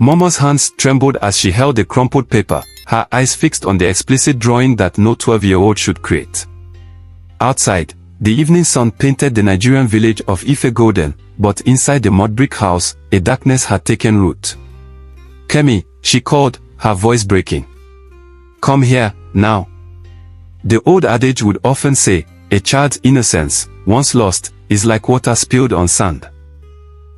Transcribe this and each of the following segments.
Momo's hands trembled as she held the crumpled paper, her eyes fixed on the explicit drawing that no 12-year-old should create. Outside, the evening sun painted the Nigerian village of Ife golden, but inside the mud brick house, a darkness had taken root. "Kemi," she called, her voice breaking. "Come here, now." The old adage would often say, a child's innocence, once lost, is like water spilled on sand.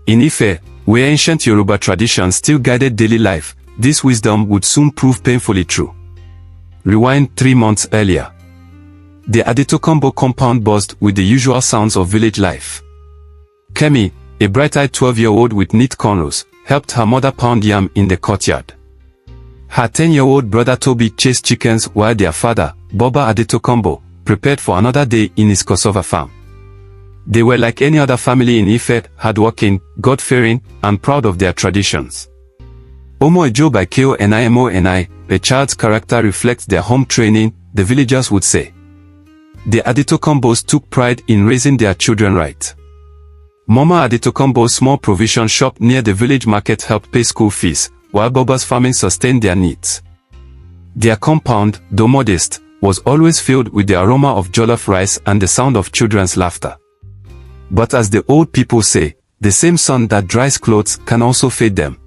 In Ife, where ancient Yoruba traditions still guided daily life, this wisdom would soon prove painfully true. Rewind 3 months earlier. The Adetokunbo compound buzzed with the usual sounds of village life. Kemi, a bright-eyed 12-year-old with neat cornrows, helped her mother pound yam in the courtyard. Her 10-year-old brother Tobi chased chickens while their father, Boba Adetokunbo, prepared for another day in his cassava farm. They were like any other family in Ife, hardworking, God-fearing, and proud of their traditions. Omo Ejo by Keo Nimo Ni, a child's character reflects their home training, the villagers would say. The Adetokumbos took pride in raising their children right. Mama Adetokunbo's small provision shop near the village market helped pay school fees, while Boba's farming sustained their needs. Their compound, though modest, was always filled with the aroma of jollof rice and the sound of children's laughter. But as the old people say, the same sun that dries clothes can also fade them.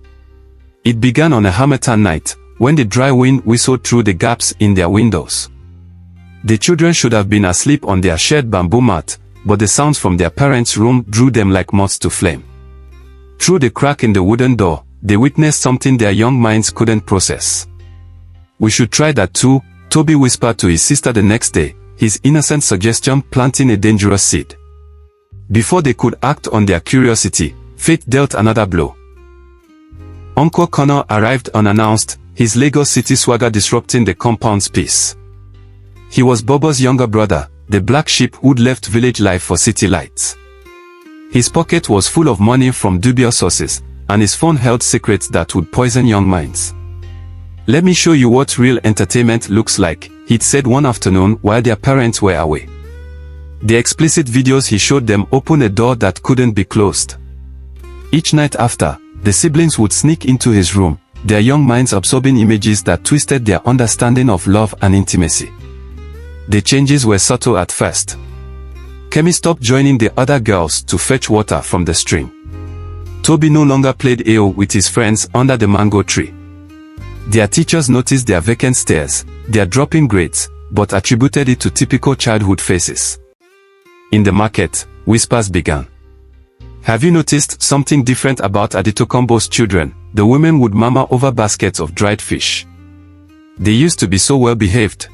It began on a Harmattan night, when the dry wind whistled through the gaps in their windows. The children should have been asleep on their shared bamboo mat, but the sounds from their parents' room drew them like moths to flame. Through the crack in the wooden door, they witnessed something their young minds couldn't process. "We should try that too," Tobi whispered to his sister the next day, his innocent suggestion planting a dangerous seed. Before they could act on their curiosity, fate dealt another blow. Uncle Kunle arrived unannounced, his Lagos City swagger disrupting the compound's peace. He was Bobo's younger brother, the black sheep who'd left village life for city lights. His pocket was full of money from dubious sources, and his phone held secrets that would poison young minds. "Let me show you what real entertainment looks like," he'd said one afternoon while their parents were away. The explicit videos he showed them opened a door that couldn't be closed. Each night after, the siblings would sneak into his room, their young minds absorbing images that twisted their understanding of love and intimacy. The changes were subtle at first. Kemi stopped joining the other girls to fetch water from the stream. Tobi no longer played AO with his friends under the mango tree. Their teachers noticed their vacant stares, their dropping grades, but attributed it to typical childhood faces. In the market, whispers began. "Have you noticed something different about Adetokunbo's children?" The women would murmur over baskets of dried fish. "They used to be so well behaved."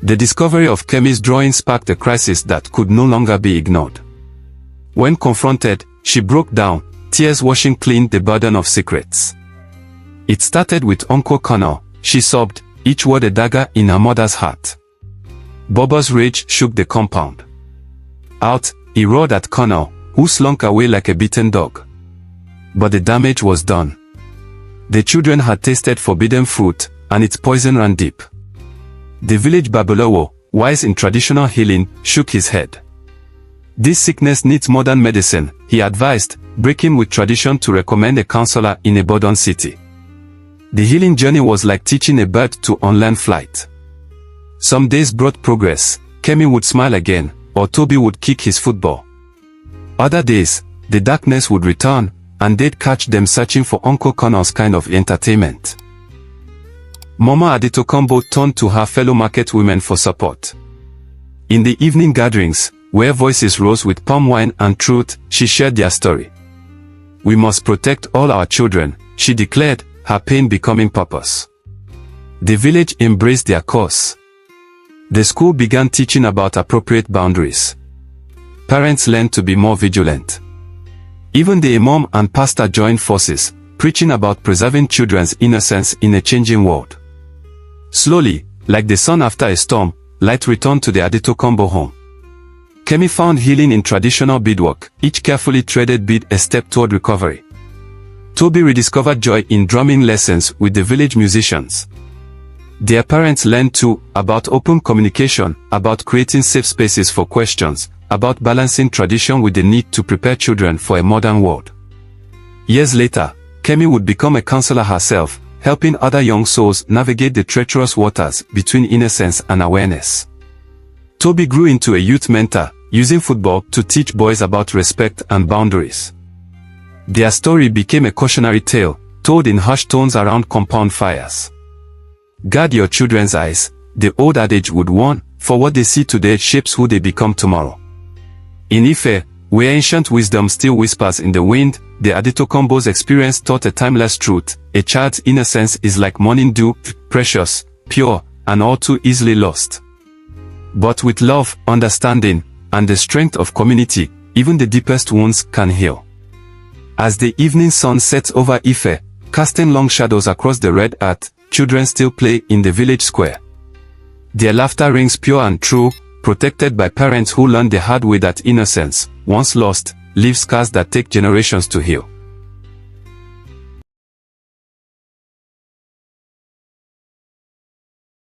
The discovery of Kemi's drawing sparked a crisis that could no longer be ignored. When confronted, she broke down, tears washing clean the burden of secrets. "It started with Uncle Kunle," she sobbed, each word a dagger in her mother's heart. Bobo's rage shook the compound. Out, he roared at Kunle, who slunk away like a beaten dog. But the damage was done. The children had tasted forbidden fruit, and its poison ran deep. The village Babalawo, wise in traditional healing, shook his head. "This sickness needs modern medicine," he advised, breaking with tradition to recommend a counselor in a Bodon city. The healing journey was like teaching a bird to unlearn flight. Some days brought progress, Kemi would smile again, or Tobi would kick his football. Other days, the darkness would return, and they'd catch them searching for Uncle Kunle's kind of entertainment. Mama Adetokunbo turned to her fellow market women for support. In the evening gatherings, where voices rose with palm wine and truth, she shared their story. "We must protect all our children," she declared, her pain becoming purpose. The village embraced their cause. The school began teaching about appropriate boundaries. Parents learned to be more vigilant. Even the imam and pastor joined forces, preaching about preserving children's innocence in a changing world. Slowly, like the sun after a storm, light returned to the Adetokunbo home. Kemi found healing in traditional beadwork, each carefully threaded bead a step toward recovery. Tobi rediscovered joy in drumming lessons with the village musicians. Their parents learned too, about open communication, about creating safe spaces for questions, about balancing tradition with the need to prepare children for a modern world. Years later, Kemi would become a counselor herself, helping other young souls navigate the treacherous waters between innocence and awareness. Tobi grew into a youth mentor, using football to teach boys about respect and boundaries. Their story became a cautionary tale, told in hushed tones around compound fires. Guard your children's eyes, the old adage would warn, for what they see today shapes who they become tomorrow. In Ife, where ancient wisdom still whispers in the wind, the Adetokunbo's experience taught a timeless truth: a child's innocence is like morning dew, precious, pure, and all too easily lost. But with love, understanding, and the strength of community, even the deepest wounds can heal. As the evening sun sets over Ife, casting long shadows across the red earth, children still play in the village square. Their laughter rings pure and true, protected by parents who learned the hard way that innocence, once lost, leaves scars that take generations to heal.